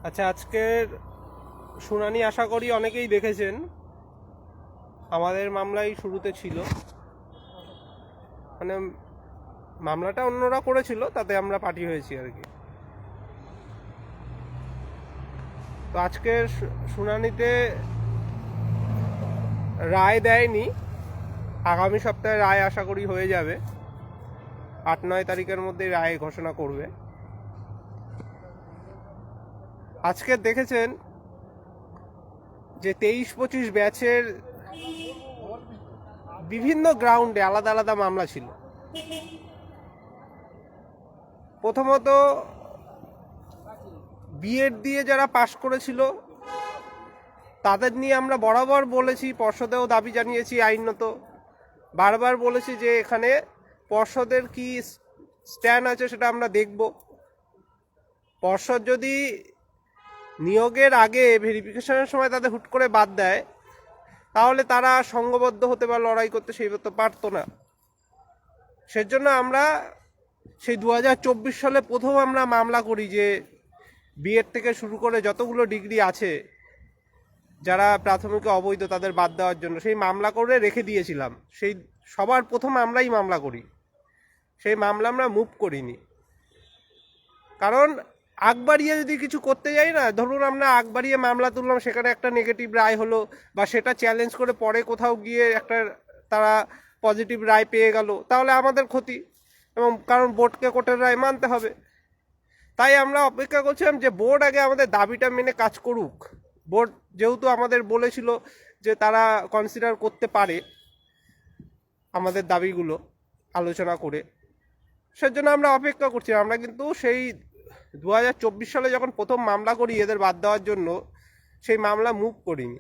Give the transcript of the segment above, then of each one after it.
আচ্ছা, আজকের শুনানি আশা করি অনেকেই দেখেছেন। আমাদের মামলাই শুরুতে ছিল, মানে মামলাটা অন্যরা করেছিল, তাতে আমরা পার্টি হয়েছি আর কি। তো আজকের শুনানিতে রায় দেয়নি, আগামী সপ্তাহে রায় আশা করি হয়ে যাবে। 8-9 তারিখের মধ্যে রায় ঘোষণা করবে। আজকে দেখেছেন যে 23-25 ব্যাচের বিভিন্ন গ্রাউন্ডে আলাদা আলাদা মামলা ছিল। প্রথমত বিএড দিয়ে যারা পাশ করেছিল তাদের নিয়ে আমরা বরাবর বলেছি, পর্ষদেও দাবি জানিয়েছি, আইনত বারবার বলেছি যে এখানে পর্ষদের কি স্ট্যান্ড আছে সেটা আমরা দেখব। পর্ষদ যদি নিয়োগের আগে ভেরিফিকেশনের সময় তাদের হুট করে বাদ দেয়, তাহলে তারা সংঘবদ্ধ হতে বা লড়াই করতে সেই মতো পারতো না। সেজন্য আমরা সেই 2024 সালে প্রথম আমরা মামলা করি যে বিএড থেকে শুরু করে যতগুলো ডিগ্রি আছে যারা প্রাথমিকে অবৈধ তাদের বাদ দেওয়ার জন্য সেই মামলা করে রেখে দিয়েছিলাম। সেই সবার প্রথম আমরাই মামলা করি, সেই মামলা আমরা মুভ করিনি। কারণ আগ বাড়িয়ে যদি কিছু করতে যাই না, ধরুন আমরা আগ বাড়িয়ে মামলা তুললাম, সেখানে একটা নেগেটিভ রায় হলো, বা সেটা চ্যালেঞ্জ করে পরে কোথাও গিয়ে একটা তারা পজিটিভ রায় পেয়ে গেল, তাহলে আমাদের ক্ষতি। এবং কারণ বোর্ডকে কোর্টের রায় মানতে হবে। তাই আমরা অপেক্ষা করছিলাম যে বোর্ড আগে আমাদের দাবিটা মেনে কাজ করুক। বোর্ড যেহেতু আমাদের বলেছিল যে তারা কনসিডার করতে পারে আমাদের দাবিগুলো আলোচনা করে, সেজন্য আমরা অপেক্ষা করছি। আমরা কিন্তু সেই 2024 সালে যখন প্রথম মামলা করি এদের বাদ দেওয়ার জন্য, সেই মামলা মুভ করিনি।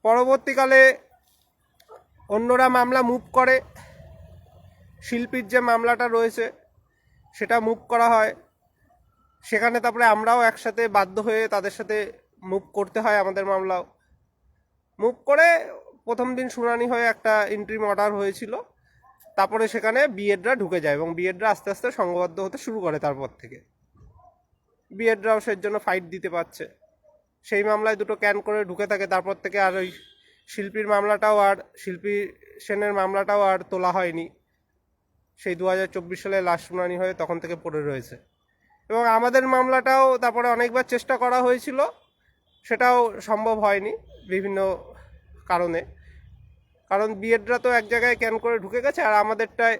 পরবর্তীকালে অন্যরা মামলা মুভ করে, শিল্পীর যে মামলাটা রয়েছে সেটা মুভ করা হয়, সেখানে তারপরে আমরাও একসাথে বাধ্য হয়ে তাদের সাথে মুভ করতে হয়। আমাদের মামলাও মুভ করে প্রথম দিন শুনানি হয়ে একটা ইন্ট্রিম অর্ডার হয়েছিল, তারপরে সেখানে বিএডরা ঢুকে যায় এবং বিএডরা আস্তে আস্তে সংঘবদ্ধ হতে শুরু করে। তারপর থেকে বিএডরাও সেই জন্য ফাইট দিতে পারছে। সেই মামলায় দুটো ক্যান করে ঢুকে থাকে। তারপর থেকে আর ওই শিল্পীর মামলাটাও আর শিল্পী সেনের মামলাটাও আর তোলা হয়নি। সেই 2024 সালে লাস্ট শুনানি হয়ে তখন থেকে পড়ে রয়েছে। এবং আমাদের মামলাটাও তারপরে অনেকবার চেষ্টা করা হয়েছিল, সেটাও সম্ভব হয়নি বিভিন্ন কারণে। কারণ বিএডরা তো এক জায়গায় ক্যান করে ঢুকে গেছে, আর আমাদেরটায়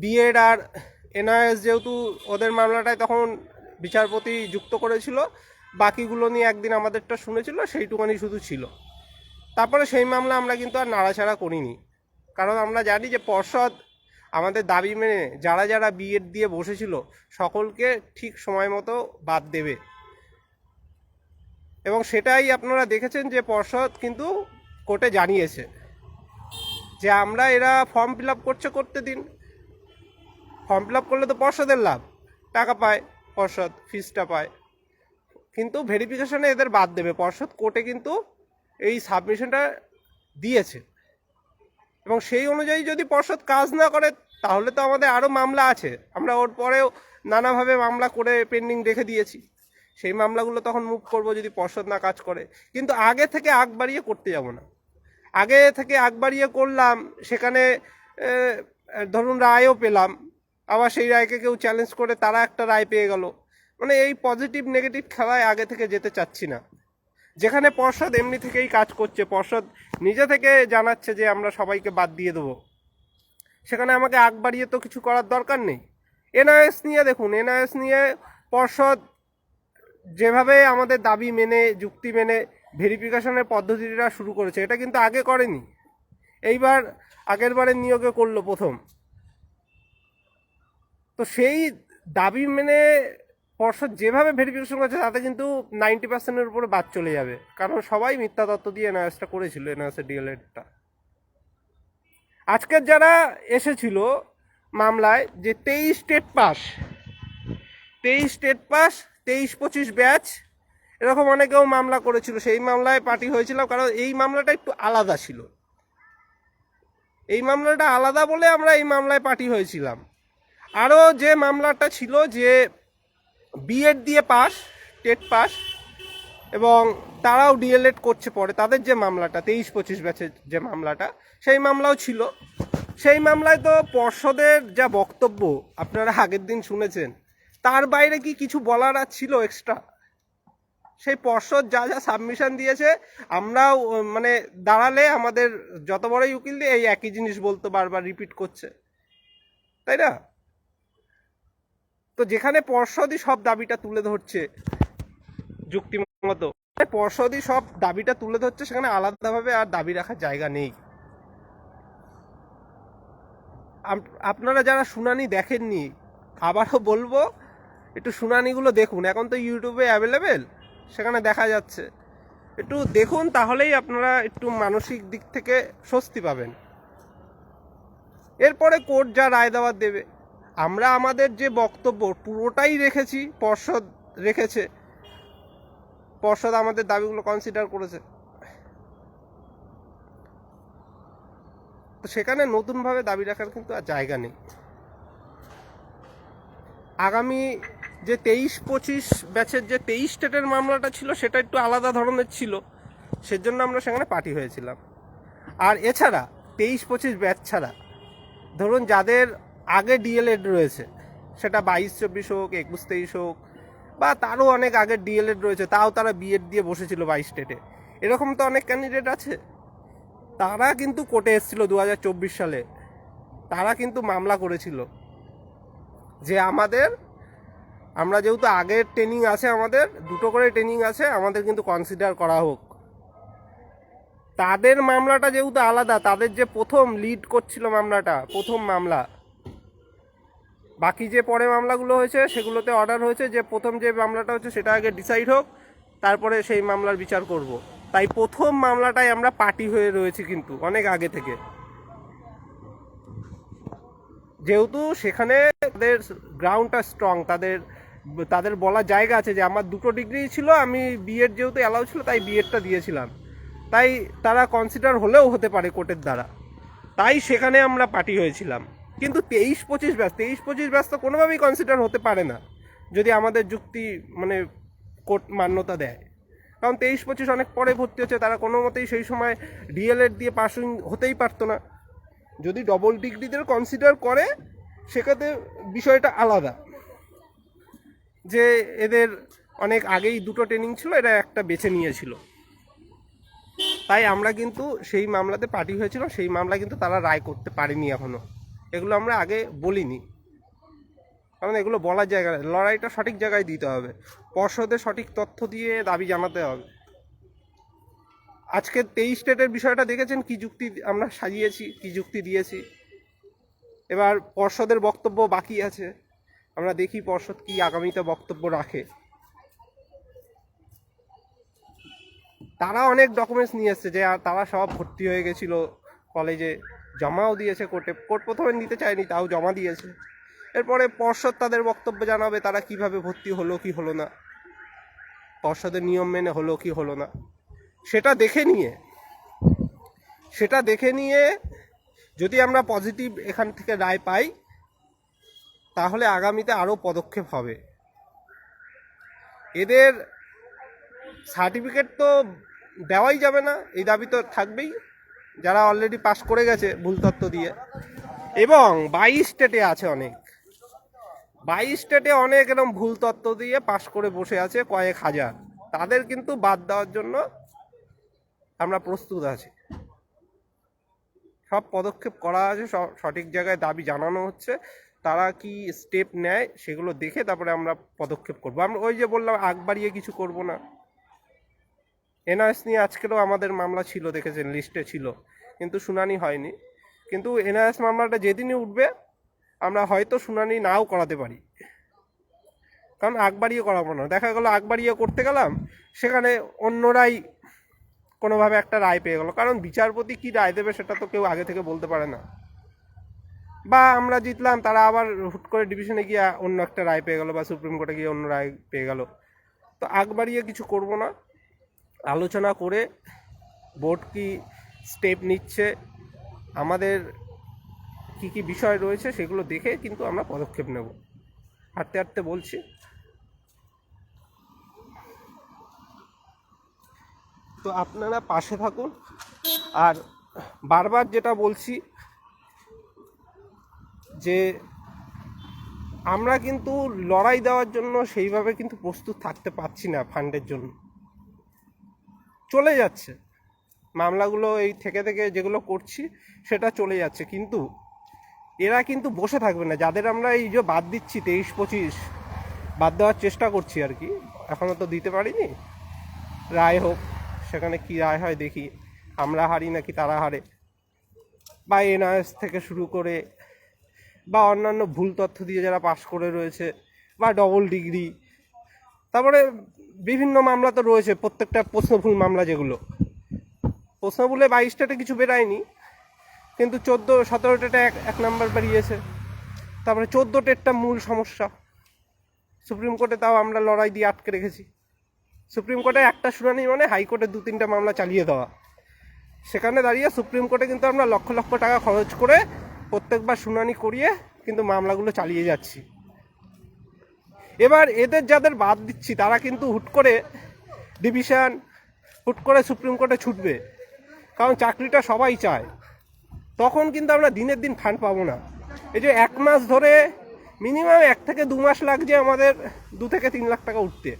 বিএড আর এনআইএস যেহেতু ওদের মামলাটায় তখন বিচারপতি যুক্ত করেছিল, বাকিগুলো নিয়ে একদিন আমাদেরটা শুনেছিল, সেইটুকানি শুধু ছিল। তারপরে সেই মামলা আমরা কিন্তু আর নাড়াচাড়া করিনি, কারণ আমরা জানি যে পর্ষদ আমাদের দাবি মেনে যারা যারা বিএড দিয়ে বসেছিল সকলকে ঠিক সময় মতো বাদ দেবে। এবং সেটাই আপনারা দেখেছেন যে পর্ষদ কিন্তু কোর্টে জানিয়েছে যে আমরা এরা ফর্ম ফিল আপ করতে দিন। ফর্ম ফিল আপ করলে তো পর্ষদের লাভ, টাকা পায় পর্ষদ, ফিসটা পায়, কিন্তু ভেরিফিকেশনে এদের বাদ দেবে পর্ষদ। কোর্টে কিন্তু এই সাবমিশনটা দিয়েছে, এবং সেই অনুযায়ী যদি পর্ষদ কাজ না করে তাহলে তো আমাদের আরও মামলা আছে। আমরা ওর পরেও নানাভাবে মামলা করে পেন্ডিং রেখে দিয়েছি, সেই মামলাগুলো তখন মুভ করব যদি পর্ষদ না কাজ করে। কিন্তু আগে থেকে আগ বাড়িয়ে করতে যাব না। আগে থেকে আগ বাড়িয়ে করলাম, সেখানে ধরুন রায়ও পেলাম, আবার সেই রায়কে কেউ চ্যালেঞ্জ করে তারা একটা রায় পেয়ে গেল। মানে এই পজিটিভ নেগেটিভ খেলায় আগে থেকে যেতে চাচ্ছি না। যেখানে পর্ষদ এমনি থেকেই কাজ করছে, পর্ষদ নিজে থেকে জানাচ্ছে যে আমরা সবাইকে বাদ দিয়ে দেবো, সেখানে আমাকে আগ বাড়িয়ে তো কিছু করার দরকার নেই। এনআইএস নিয়ে দেখুন, এনআইএস নিয়ে পর্ষদ যেভাবে আমাদের দাবি মেনে যুক্তি মেনে ভেরিফিকেশনের পদ্ধতিটা শুরু করেছে, এটা কিন্তু আগে করেনি। এইবার আগের বারের নিয়োগে করলো প্রথম। তো সেই দাবি মেনে পর্ষদ যেভাবে ভেরিফিকেশন করেছে তাতে কিন্তু 90%-এর উপরে বাদ চলে যাবে, কারণ সবাই মিথ্যা তথ্য দিয়ে এনআইএসটা করেছিল, এনআইএসের ডিএলএডটা। আজকের যারা এসেছিল মামলায় যে 23 স্টেট পাস, 23-25 ব্যাচ, এরকম অনেকেও মামলা করেছিল, সেই মামলায় পার্টি হয়েছিল। কারণ এই মামলাটা একটু আলাদা ছিল, এই মামলাটা আলাদা বলে আমরা এই মামলায় পার্টি হয়েছিলাম। আরও যে মামলাটা ছিল যে বিএড দিয়ে পাস, টেট পাস, এবং তারাও ডিএলএড করছে পরে। তাদের যে মামলাটা 23-25 ব্যাচের যে মামলাটা, সেই মামলাও ছিল। সেই মামলায় তো পর্ষদের যা বক্তব্য আপনারা আগের দিন শুনেছেন, তার বাইরে কি কিছু বলার আর ছিল এক্সট্রা? সেই পর্ষদ যা যা সাবমিশন দিয়েছে, আমরাও মানে দাঁড়ালে আমাদের যত বড়ই উকিল দিয়ে এই একই জিনিস বলতো, বারবার রিপিট করছে, তাই না? তো যেখানে পর্ষদই সব দাবিটা তুলে ধরছে যুক্তিমতো, পর্ষদই সব দাবিটা তুলে ধরছে, সেখানে আলাদাভাবে আর দাবি রাখার জায়গা নেই। আপনারা যারা শুনানি দেখেননি, আবারও বলবো একটু শুনানিগুলো দেখুন। এখন তো ইউটিউবে অ্যাভেলেবেল, সেখানে দেখা যাচ্ছে, একটু দেখুন, তাহলেই আপনারা একটু মানসিক দিক থেকে স্বস্তি পাবেন। এরপরে কোর্ট যা রায় দেওয়ার দেবে। আমরা আমাদের যে বক্তব্য পুরোটাই রেখেছি, পর্ষদ রেখেছে, পর্ষদ আমাদের দাবিগুলো কনসিডার করেছে। তো সেখানে নতুনভাবে দাবি রাখার কিন্তু আর জায়গা নেই। আগামী যে 23-25 ব্যাচের যে 23 স্টেটের মামলাটা ছিল, সেটা একটু আলাদা ধরনের ছিল, সেজন্য আমরা সেখানে পার্টি হয়েছিলাম। আর এছাড়া 23-25 ব্যাচ ছাড়া ধরুন যাদের আগে ডিএলএড রয়েছে, সেটা 22-24 হোক, 21-23 হোক, বা তারও অনেক আগের ডিএলএড রয়েছে, তাও তারা বিএড দিয়ে বসেছিল 22 স্টেটে, এরকম তো অনেক ক্যান্ডিডেট আছে। তারা কিন্তু কোর্টে এসেছিল 2024 সালে, তারা কিন্তু মামলা করেছিল যে আমরা যেহেতু আগের ট্রেনিং আছে, আমাদের 2টো করে ট্রেনিং আছে, আমাদের কিন্তু কনসিডার করা হোক। তাদের মামলাটা যেহেতু আলাদা, তাদের যে প্রথম লিড করছিল মামলাটা, প্রথম মামলা, বাকি যে পরে মামলাগুলো হয়েছে সেগুলোতে অর্ডার হয়েছে যে প্রথম যে মামলাটা হচ্ছে সেটা আগে ডিসাইড হোক, তারপরে সেই মামলার বিচার করব। তাই প্রথম মামলাটাই আমরা পার্টি হয়ে রয়েছি কিন্তু অনেক আগে থেকে, যেহেতু সেখানে তাদের গ্রাউন্ডটা স্ট্রং, তাদের বলার জায়গা আছে যে আমার 2টো ডিগ্রি ছিল, আমি বিএড যেহেতু অ্যালাউ ছিল তাই বিএডটা দিয়েছিলাম, তাই তারা কনসিডার হলেও হতে পারে কোর্টের দ্বারা, তাই সেখানে আমরা পার্টি হয়েছিলাম। কিন্তু 23-25 ব্যাচ তো কোনোভাবেই কনসিডার হতে পারে না যদি আমাদের যুক্তি মানে কোর্ট মান্যতা দেয়। কারণ 23-25 অনেক পরে ভর্তি হচ্ছে, তারা কোনো মতেই সেই সময় ডিএলএড দিয়ে পাসিং হতেই পারতো না। যদি ডবল ডিগ্রিদের কনসিডার করে সেক্ষেত্রে বিষয়টা আলাদা, যে এদের অনেক আগেই 2টো ট্রেনিং ছিল, এরা একটা বেছে নিয়েছিল। তাই আমরা কিন্তু সেই মামলাতে পার্টি হয়েছিল, সেই মামলা কিন্তু তারা রায় করতে পারেনি এখনো। এগুলো আমরা আগে বলিনি, কারণ এগুলো বলার জায়গা, লড়াইটা সঠিক জায়গায় দিতে হবে, পর্ষদের সঠিক তথ্য দিয়ে দাবি জানাতে হবে। আজকে 23 স্টেটের বিষয়টা দেখেছেন, কি যুক্তি আমরা সাজিয়েছি, কি যুক্তি দিয়েছি। এবার পর্ষদের বক্তব্য বাকি আছে, আমরা দেখি পর্ষদ কি আগামীতে বক্তব্য রাখে। তারা অনেক ডকুমেন্টস নিয়ে এসছে, যে তারা সব ভর্তি হয়ে গেছিলো কলেজে, জমাও দিয়েছে কোর্টে, কোর্ট প্রথমে নিতে চায়নি, তাও জমা দিয়েছে। এরপরে পর্ষদ তাদের বক্তব্য জানাবে, তারা কিভাবে ভর্তি হলো কি হলো না, পর্ষদের নিয়ম মেনে হলো কি হলো না, সেটা দেখে নিয়ে যদি আমরা পজিটিভ এখান থেকে রায় পাই, তাহলে আগামীতে আরও পদক্ষেপ হবে। এদের সার্টিফিকেট তো দেওয়াই যাবে না, এই দাবি তো থাকবেই, যারা অলরেডি পাস করে গেছে ভুল তথ্য দিয়ে। এবং 22 স্টেটে আছে অনেক, 22 স্টেটে অনেক এরকম ভুল তথ্য দিয়ে পাস করে বসে আছে কয়েক হাজার, তাদের কিন্তু বাদ দেওয়ার জন্য আমরা প্রস্তুত আছি। সব পদক্ষেপ করা আছে, সঠিক জায়গায় দাবি জানানো হচ্ছে, তারা কি স্টেপ নেয় সেগুলো দেখে তারপরে আমরা পদক্ষেপ করব। আমরা ওই যে বললাম, আগ বাড়িয়ে কিছু করব না। এনআরএস নিয়ে আজকেরও আমাদের মামলা ছিল, দেখেছেন লিস্টে ছিল, কিন্তু শুনানি হয়নি। কিন্তু এনআরএস মামলাটা যেদিনই উঠবে আমরা হয়তো শুনানি নাও করাতে পারি, কারণ আগ বাড়িয়ে করাবো না। দেখা গেলো আগ বাড়িয়ে করতে গেলাম, সেখানে অন্যরাই কোনোভাবে একটা রায় পেয়ে গেলো, কারণ বিচারপতি কি রায় দেবে সেটা তো কেউ আগে থেকে বলতে পারে না। বা আমরা জিতলাম, তারা আবার হুট করে ডিভিশনে গিয়ে অন্য একটা রায় পেয়ে গেলো, বা সুপ্রিম কোর্টে গিয়ে অন্য রায় পেয়ে গেল। তো আগ বাড়িয়ে কিছু করব না, আলোচনা করে বোর্ড কি স্টেপ নিচ্ছে, আমাদের কি কি বিষয় রয়েছে সেগুলো দেখে কিন্তু আমরা পদক্ষেপ নেব। হাঁটতে হাঁটতে বলছি, তো আপনারা পাশে থাকুন। আর বারবার যেটা বলছি যে আমরা কিন্তু লড়াই দেওয়ার জন্য সেইভাবে কিন্তু প্রস্তুত থাকতে পারছি না। ফান্ডের জন্য চলে যাচ্ছে মামলাগুলো, এই থেকে থেকে যেগুলো করছি সেটা চলে যাচ্ছে, কিন্তু এরা কিন্তু বসে থাকবে না। যাদের আমরা এই যে বাদ দিচ্ছি 23-25 বাদ দেওয়ার চেষ্টা করছি আর কি, এখনও তো দিতে পারিনি, রায় হোক, সেখানে কি রায় হয় দেখি, আমরা হারি নাকি তারা হারে, বা এনআরএস থেকে শুরু করে বা অন্যান্য ভুল তথ্য দিয়ে যারা পাশ করে রয়েছে, বা ডবল ডিগ্রি, তারপরে বিভিন্ন মামলা তো রয়েছে, প্রত্যেকটা প্রশ্নভুল মামলা, যেগুলো প্রশ্নভুলে 22টাতে কিছু বেরায়নি, কিন্তু 14-17টা এক নাম্বার বেরিয়েছে। তারপরে 14টেরটা মূল সমস্যা সুপ্রিম কোর্টে, তাও আমরা লড়াই দিয়ে আটকে রেখেছি। সুপ্রিম কোর্টে একটা শুনানি মানে হাইকোর্টে 2-3টা মামলা চালিয়ে দেওয়া। সেখানে দাঁড়িয়ে সুপ্রিম কোর্টে কিন্তু আমরা লক্ষ লক্ষ টাকা খরচ করে প্রত্যেকবার শুনানি করিয়ে কিন্তু মামলাগুলো চালিয়ে যাচ্ছি। এবার এদের যাদের বাদ দিচ্ছি তারা কিন্তু হুট করে ডিভিশন, হুট করে সুপ্রিম কোর্টে ছুটবে, কারণ চাকরিটা সবাই চায়। তখন কিন্তু আমরা দিনের দিন ফান্ড পাবো না। এই যে 1 মাস ধরে মিনিমাম 1 থেকে 2 মাস লাগছে আমাদের 2 থেকে 3 লাখ টাকা উঠতে,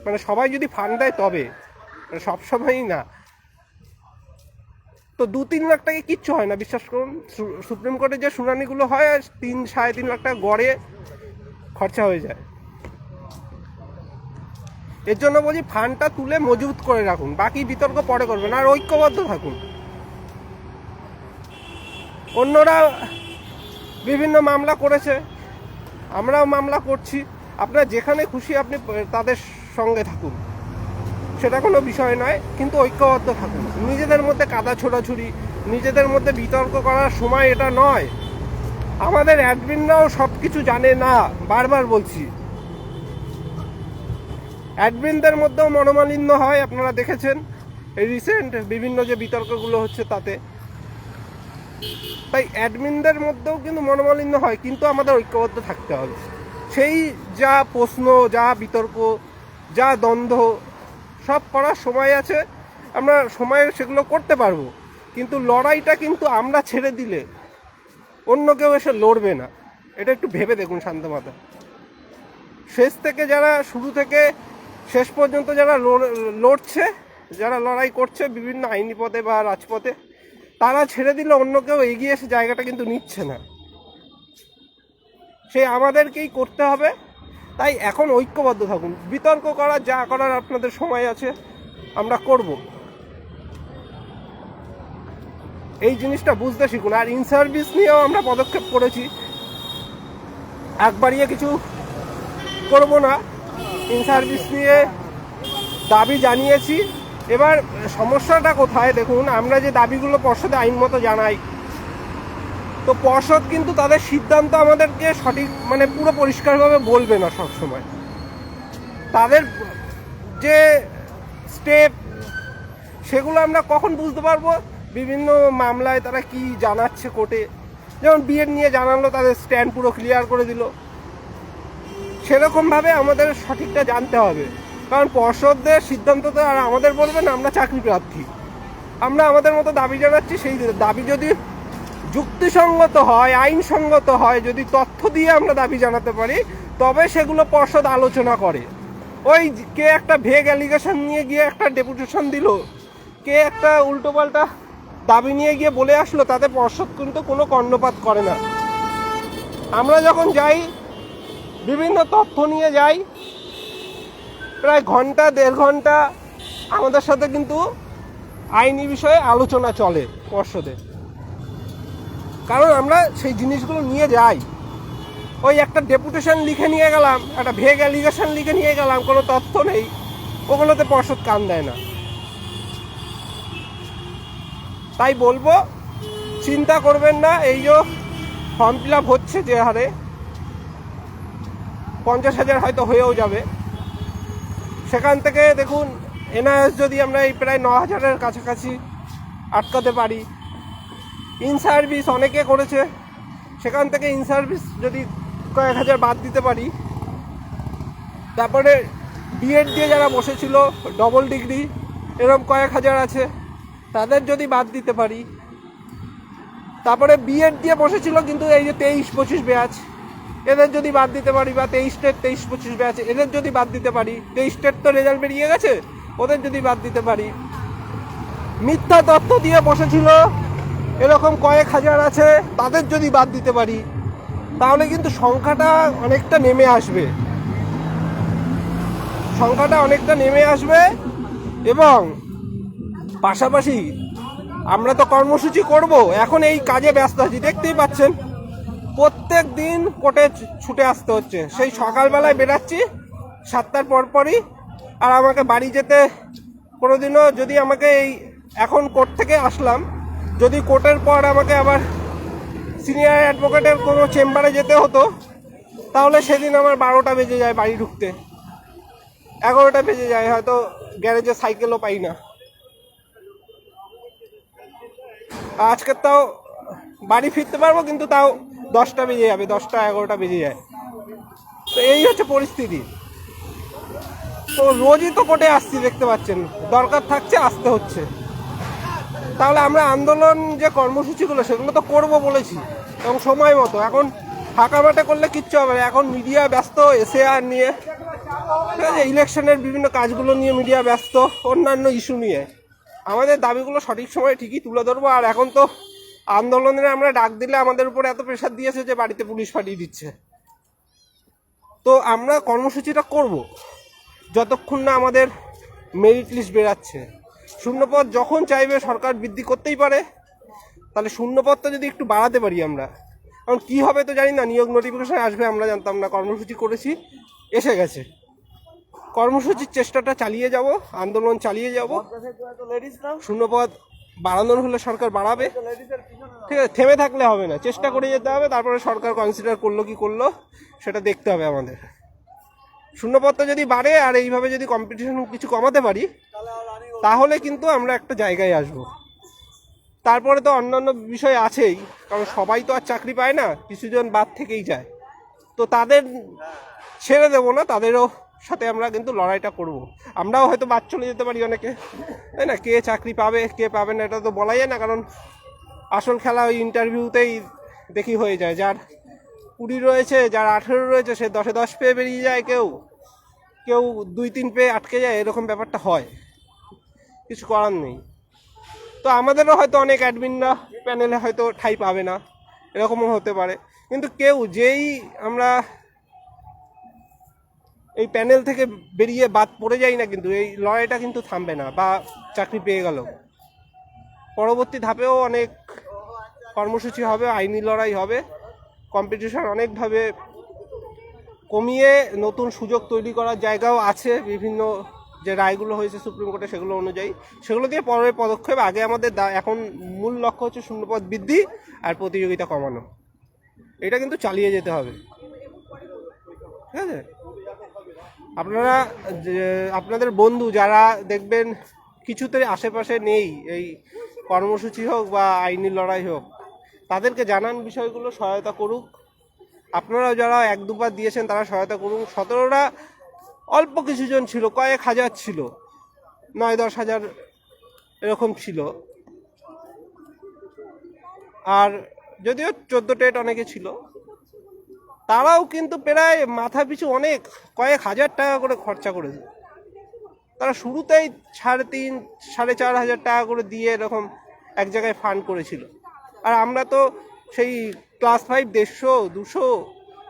মানে সবাই যদি ফান্ড দেয় তবে, মানে সবসময়ই না। তো 2-3 লাখ টাকা কিচ্ছু হয় না, বিশ্বাস করুন। সুপ্রিম কোর্টে যে শুনানিগুলো হয় 3-3.5 লাখ টাকা গড়ে খরচা হয়ে যায়। এর জন্য বলি ফান্ডটা তুলে মজুত করে রাখুন, বাকি বিতর্ক পরে করবেন, আর ঐক্যবদ্ধ থাকুন। অন্যরা বিভিন্ন মামলা করেছে, আমরাও মামলা করছি, আপনারা যেখানে খুশি আপনি তাদের সঙ্গে থাকুন, সেটা কোনো বিষয় নয়, কিন্তু ঐক্যবদ্ধ থাকুন। নিজেদের মধ্যে কাদা ছোড়াছুড়ি, নিজেদের মধ্যে বিতর্ক করার সময় এটা নয়। আমাদের অ্যাডমিনরাও সব কিছু জানে না, বারবার বলছি। অ্যাডমিনদের মধ্যেও মনোমালিন্য হয়, আপনারা দেখেছেন এই রিসেন্ট বিভিন্ন যে বিতর্কগুলো হচ্ছে তাতে। তাই অ্যাডমিনদের মধ্যেও কিন্তু মনোমালিন্য হয়, কিন্তু আমাদের ঐক্যবদ্ধ থাকতে হবে। সেই যা প্রশ্ন, যা বিতর্ক, যা দ্বন্দ্ব, সব করার সময় আছে, আমরা সময়ে সেগুলো করতে পারবো, কিন্তু লড়াইটা কিন্তু আমরা ছেড়ে দিলে অন্য কেউ এসে লড়বে না। এটা একটু ভেবে দেখুন শান্ত মাথা। শেষ থেকে যারা, শুরু থেকে শেষ পর্যন্ত যারা লড়ছে, যারা লড়াই করছে বিভিন্ন আইনি পদে বা রাজপথে, তারা ছেড়ে দিলে অন্য কেউ এগিয়ে এসে জায়গাটা কিন্তু নিচ্ছে না, সে আমাদেরকেই করতে হবে। তাই এখন ঐক্যবদ্ধ থাকুন, বিতর্ক করার যা করার আপনাদের সময় আছে আমরা করব, এই জিনিসটা বুঝতে শিখুন। আর ইন সার্ভিস নিয়েও আমরা পদক্ষেপ করেছি, একবারিয়ে কিছু করব না। ইন সার্ভিস নিয়ে দাবি জানিয়েছি। এবার সমস্যাটা কোথায় দেখুন, আমরা যে দাবিগুলো পর্ষদে আইনমতো জানাই, তো পর্ষদ কিন্তু তাদের সিদ্ধান্ত আমাদেরকে সঠিক, মানে পুরো পরিষ্কারভাবে বলবে না সব সময়। তাদের যে স্টেপ, সেগুলো আমরা কখন বুঝতে পারবো? বিভিন্ন মামলায় তারা কি জানাচ্ছে কোর্টে, যেমন বিএড নিয়ে জানালো, তাদের স্ট্যান্ড পুরো ক্লিয়ার করে দিল। সেরকমভাবে আমাদের সঠিকটা জানতে হবে, কারণ পর্ষদের সিদ্ধান্ত তো আর আমাদের বলবে না, আমরা চাকরি প্রার্থী, আমরা আমাদের মতো দাবি জানাচ্ছি। সেই দাবি যদি যুক্তিসঙ্গত হয়, আইনসঙ্গত হয়, যদি তথ্য দিয়ে আমরা দাবি জানাতে পারি, তবে সেগুলো পর্ষদ আলোচনা করে। ওই কে একটা ভেগ অ্যালিগেশন নিয়ে গিয়ে একটা ডেপুটেশন দিল, কে একটা উল্টোপাল্টা দাবি নিয়ে গিয়ে বলে আসলো, তাতে পর্ষদ কিন্তু কোনো কর্ণপাত করে না। আমরা যখন যাই, বিভিন্ন তথ্য নিয়ে যাই, প্রায় 1-1.5 ঘন্টা আমাদের সাথে কিন্তু আইনি বিষয়ে আলোচনা চলে পর্ষদে, কারণ আমরা সেই জিনিসগুলো নিয়ে যাই। ওই একটা ডেপুটেশন লিখে নিয়ে গেলাম, একটা ভেগ অ্যালিগেশন লিখে নিয়ে গেলাম, কোনো তথ্য নেই, ওগুলোতে পর্ষদ কান দেয় না। তাই বলবো, চিন্তা করবেন না। এই যে ফর্ম ফিল আপ হচ্ছে যে হারে, 50,000 হয়তো হয়েও যাবে। সেখান থেকে দেখুন, এনআরএস যদি আমরা এই প্রায় 9,000-এর কাছাকাছি আটকাতে পারি, ইন সার্ভিস অনেকে করেছে, সেখান থেকে ইন সার্ভিস যদি কয়েক হাজার বাদ দিতে পারি, তারপরে বিএড দিয়ে যারা বসেছিল, ডবল ডিগ্রি, এরকম কয়েক হাজার আছে, তাদের যদি বাদ দিতে পারি। তারপরে বিএড দিয়ে বসেছিল, কিন্তু এই যে 23-25 ব্যাচ, এদের যদি বাদ দিতে পারি, বা 23 স্টেট 23-25 ব্যাচ, এদের যদি বাদ দিতে পারি। 23 স্টেট তো রেজাল্ট বেরিয়ে গেছে, ওদের যদি বাদ দিতে পারি। মিথ্যা তথ্য দিয়ে বসেছিল এরকম কয়েক হাজার আছে, তাদের যদি বাদ দিতে পারি, তাহলে কিন্তু সংখ্যাটা অনেকটা নেমে আসবে। এবং পাশাপাশি আমরা তো কর্মসূচি করব, এখন এই কাজে ব্যস্ত আছি, দেখতেই পাচ্ছেন প্রত্যেক দিন কোর্টে ছুটে আসতে হচ্ছে। সেই সকালবেলায় বেরাচ্ছি 7টার পরপরই, আর আমাকে বাড়ি যেতে কোনোদিনও, যদি আমাকে এই এখন কোর্ট থেকে আসলাম, যদি কোর্টের পর আমাকে আবার সিনিয়র অ্যাডভোকেটের কোনো চেম্বারে যেতে হতো, তাহলে সেদিন আমার 12টা বেজে যায় বাড়ি ঢুকতে, 11টা বেজে যায়, হয়তো গ্যারেজে সাইকেলও পাই না। আজকে তাও বাড়ি ফিরতে পারবো, কিন্তু তাও 10টা বেজে যাবে, 10টা-11টা বেজে যায়। তো এই হচ্ছে পরিস্থিতি। তো রোজই তো কোর্টে আসছি, দেখতে পাচ্ছেন, দরকার থাকছে আসতে হচ্ছে। তাহলে আমরা আন্দোলন যে কর্মসূচিগুলো সেগুলো তো করব বলেছি, এবং সময় মতো। এখন ফাঁকা মাঠে করলে কিচ্ছু হবে না, এখন মিডিয়া ব্যস্ত এসএআর নিয়ে, ঠিক আছে, ইলেকশনের বিভিন্ন কাজগুলো নিয়ে মিডিয়া ব্যস্ত, অন্যান্য ইস্যু নিয়ে। আমাদের দাবিগুলো সঠিক সময়ে ঠিকই তুলে ধরবো। আর এখন তো আন্দোলনের আমরা ডাক দিলে আমাদের উপর এত প্রেশার দিয়েছে যে বাড়িতে পুলিশ পাঠিয়ে দিচ্ছে। তো আমরা কর্মসূচিটা করব যতক্ষণ না আমাদের মেরিট লিস্ট বেরাচ্ছে। শূন্যপদ যখন চাইবে সরকার বৃদ্ধি করতেই পারে, তাহলে শূন্যপদটা যদি একটু বাড়াতে পারি আমরা, কারণ কী হবে তো জানি না, নিয়োগ নোটিফিকেশন আসবে আমরা জানতাম না, কর্মসূচি করেছি, এসে গেছে। কর্মসূচির চেষ্টাটা চালিয়ে যাব, আন্দোলন চালিয়ে যাব। শূন্যপদ বাড়ানোর হলে সরকার বাড়াবে, ঠিক আছে, থেমে থাকলে হবে না, চেষ্টা করে যেতে হবে। তারপরে সরকার কনসিডার করলো কি করলো সেটা দেখতে হবে আমাদের। শূন্যপদটা যদি বাড়ে আর এইভাবে যদি কম্পিটিশন কিছু কমাতে পারি, তাহলে কিন্তু আমরা একটা জায়গায় আসব। তারপরে তো অন্যান্য বিষয় আছেই, কারণ সবাই তো আর চাকরি পায় না, কিছুজন বাদ থেকেই যায়। তো তাদের ছেড়ে দেবো না, তাদেরও সাথে আমরা কিন্তু লড়াইটা করব। আমরাও হয়তো বাদ চলে যেতে পারি অনেকে, তাই না? কে চাকরি পাবে কে পাবে না এটা তো বলা যায় না, কারণ আসল খেলা ওই ইন্টারভিউতেই দেখি হয়ে যায়। যার 20 রয়েছে, যার 18 রয়েছে, সে 10-এ 10 পেয়ে বেরিয়ে যায়, কেউ 2-3 পেয়ে আটকে যায়, এরকম ব্যাপারটা হয়, কিছু করার নেই। তো আমাদেরও হয়তো অনেক অ্যাডমিনরা প্যানেলে হয়তো ঠাঁই পাবে না, এরকমও হতে পারে। কিন্তু কেউ যেই আমরা এই প্যানেল থেকে বেরিয়ে বাদ পড়ে যাই না, কিন্তু এই লড়াইটা কিন্তু থামবে না। বা চাকরি পেয়ে গেল, পরবর্তী ধাপেও অনেক কর্মসূচি হবে, আইনি লড়াই হবে, কম্পিটিশন অনেকভাবে কমিয়ে নতুন সুযোগ তৈরি করার জায়গাও আছে। বিভিন্ন যে রায়গুলো হয়েছে সুপ্রিম কোর্টে সেগুলো অনুযায়ী, সেগুলো দিয়ে পরের পদক্ষেপ। আগে আমাদের এখন মূল লক্ষ্য হচ্ছে শূন্যপদ বৃদ্ধি আর প্রতিযোগিতা কমানো, এটা কিন্তু চালিয়ে যেতে হবে, ঠিক আছে? আপনারা আপনাদের বন্ধু যারা দেখবেন কিছুতে আশেপাশে নেই, এই কর্মসূচি হোক বা আইনি লড়াই হোক, তাদেরকে জানান বিষয়গুলো, সহায়তা করুক। আপনারা যারা 1-2 বার দিয়েছেন তারা সহায়তা করুন। 17টা অল্প কিছুজন ছিল, কয়েক হাজার ছিল, 9-10 হাজার এরকম ছিল। আর যদিও 14 টেট অনেকে ছিল, তারাও কিন্তু প্রায় মাথা পিছু অনেক কয়েক হাজার টাকা করে খরচা করেছে। তারা শুরুতেই 3,500-4,500 টাকা করে দিয়ে এরকম এক জায়গায় ফান্ড করেছিল। আর আমরা তো সেই ক্লাস 5 150-200,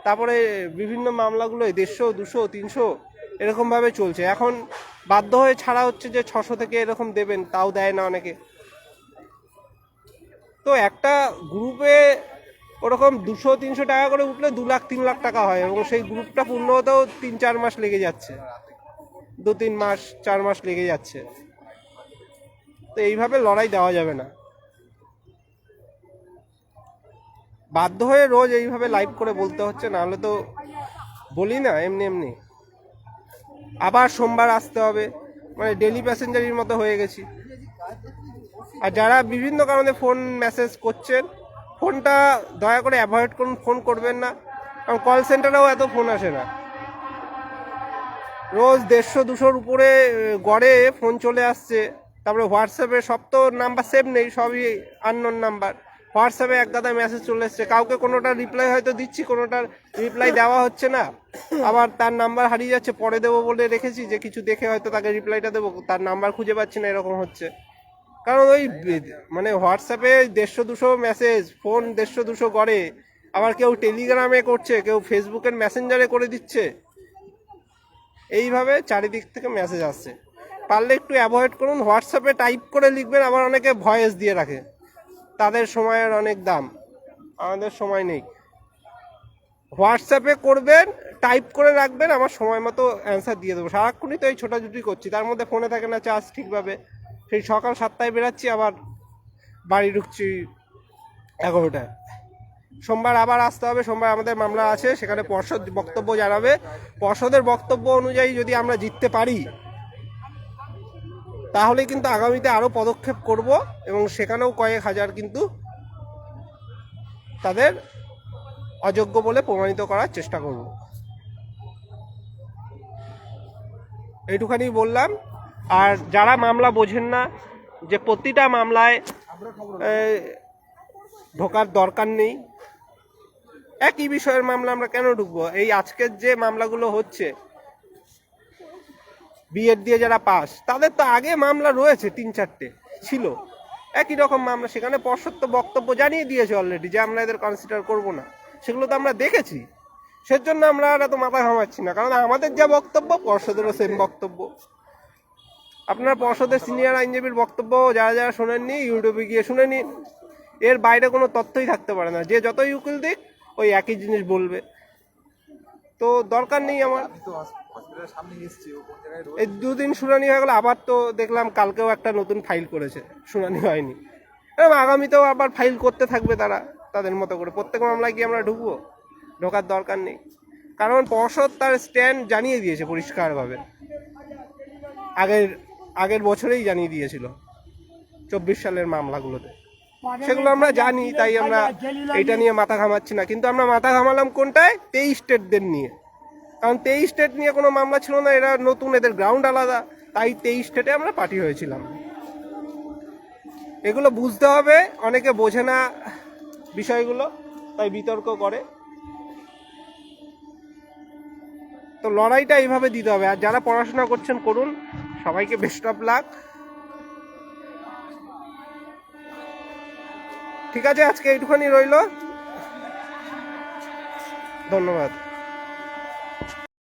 তারপরে বিভিন্ন মামলাগুলো 150, 200, 300 এরকমভাবে চলছে। এখন বাধ্য হয়ে ছাড়া হচ্ছে যে 600 থেকে এরকম দেবেন, তাও দেয় না অনেকে। তো একটা গ্রুপে ওরকম 200-300 টাকা করে উঠলে 2 লাখ 3 লাখ টাকা হয়, এবং সেই গ্রুপটা পূর্ণ হতেও 3-4 মাস লেগে যাচ্ছে, 2-3 মাস 4 মাস লেগে যাচ্ছে। তো এইভাবে লড়াই দেওয়া যাবে না। বাধ্য হয়ে রোজ এইভাবে লাইভ করে বলতে হচ্ছে, নাহলে তো বলি না এমনি এমনি। আবার সোমবার আসতে হবে, মানে ডেলি প্যাসেঞ্জারির মতো হয়ে গেছি। আর যারা বিভিন্ন কারণে ফোন মেসেজ করছেন, ফোনটা দয়া করে অ্যাভয়েড করুন, ফোন করবেন না, কারণ কল সেন্টারেও এত ফোন আসে না। রোজ 150-200-র উপরে গড়ে ফোন চলে আসছে। তারপরে হোয়াটসঅ্যাপে সব তো নাম্বার সেভ নেই, সবই আননোন নাম্বার। হোয়াটসঅ্যাপে এক গাদা মেসেজ চলে এসছে, কাউকে কোনোটার রিপ্লাই হয়তো দিচ্ছি, কোনোটার রিপ্লাই দেওয়া হচ্ছে না, আবার তার নাম্বার হারিয়ে যাচ্ছে, পরে দেবো বলে রেখেছি যে কিছু দেখে হয়তো তাকে রিপ্লাইটা দেবো, তার নাম্বার খুঁজে পাচ্ছি না, এরকম হচ্ছে। কারণ ওই মানে হোয়াটসঅ্যাপে 150-200 মেসেজ, ফোন 150-200 করে, আবার কেউ টেলিগ্রামে করছে, কেউ ফেসবুকের মেসেঞ্জারে করে দিচ্ছে, এইভাবে চারিদিক থেকে মেসেজ আসছে। পারলে একটু অ্যাভয়েড করুন। হোয়াটসঅ্যাপে টাইপ করে লিখবেন, আবার অনেকে ভয়েস দিয়ে রাখে, তাদের সময়ের অনেক দাম, আমাদের সময় নেই। হোয়াটসঅ্যাপে করবেন, টাইপ করে রাখবেন, আমার সময় মতো অ্যান্সার দিয়ে দেবো। সারাক্ষণই তো এই ছোটাছুটি করছি, তার মধ্যে ফোনে থাকে না চার্জ ঠিকভাবে। সেই সকাল 7টায় বেরাচ্ছি, আবার বাড়ি ঢুকছি 11টায়। সোমবার আবার আসতে হবে, সোমবার আমাদের মামলা আছে, সেখানে পর্ষদ বক্তব্য জানাবে। পর্ষদের বক্তব্য অনুযায়ী যদি আমরা জিততে পারি, তাহলে কিন্তু আগামীতে আরও পদক্ষেপ করব, এবং সেখানেও কয়েক হাজার কিন্তু তাদের অযোগ্য বলে প্রমাণিত করার চেষ্টা করব। এইটুখানি বললাম। আর যারা মামলা বোঝেন না, যে প্রতিটা মামলায় ঢোকার দরকার নেই, একই বিষয়ের মামলা আমরা কেন ঢুকবো? এই আজকের যে মামলাগুলো হচ্ছে, বিএড দিয়ে যারা পাস, তাদের তো আগে মামলা রয়েছে 3-4টে ছিল, একই রকম মামলা। সেখানে পর্ষদ তো বক্তব্য জানিয়ে দিয়েছে অলরেডি যে আমরা এদের কনসিডার করব না, সেগুলো তো আমরা দেখেছি। সেজন্য আমরা আর এত মাথা ঘামাচ্ছি না, কারণ আমাদের যা বক্তব্য পর্ষদেরও সেম বক্তব্য। আপনারা পর্ষদের সিনিয়র আইনজীবীর বক্তব্য যারা যারা শোনেননি, ইউটিউবে গিয়ে শুনে নিন। এর বাইরে কোনো তথ্যই থাকতে পারে না, যে যতই উকিল দিক ওই একই জিনিস বলবে। তো দরকার নেই আমার। এই 2 দিন শুনানি হয়ে গেল, আবার তো দেখলাম কালকেও একটা নতুন ফাইল করেছে, শুনানি হয়নি। আগামীতেও আবার ফাইল করতে থাকবে তারা তাদের মতো করে। প্রত্যেক মামলায় কি আমরা ঢুকবো? ঢোকার দরকার নেই, কারণ পর্ষদ তার স্ট্যান্ড জানিয়ে দিয়েছে পরিষ্কারভাবে, আগের বছরেই জানিয়ে দিয়েছিল 24 সালের মামলাগুলোতে। সেগুলো আমরা জানি, তাই আমরা এটা নিয়ে মাথা ঘামাচ্ছি না। কিন্তু আমরা মাথা ঘামালাম কোনটায়? 23 স্টেটদের নিয়ে, কারণ 23 স্টেট নিয়ে কোনো মামলা ছিল না, এরা নতুন, এদের গ্রাউন্ড আলাদা, তাই 23 স্টেটে আমরা পার্টি হয়েছিলাম। এগুলো বুঝতে হবে, অনেকে বোঝে না বিষয়গুলো, তাই বিতর্ক করে। তো লড়াইটা এইভাবে দিতে হবে। আর যারা পড়াশোনা করছেন করুন, সবাইকে বেস্ট অফ লাক। ঠিক আছে, আজকে এইটুখানি রইল, ধন্যবাদ।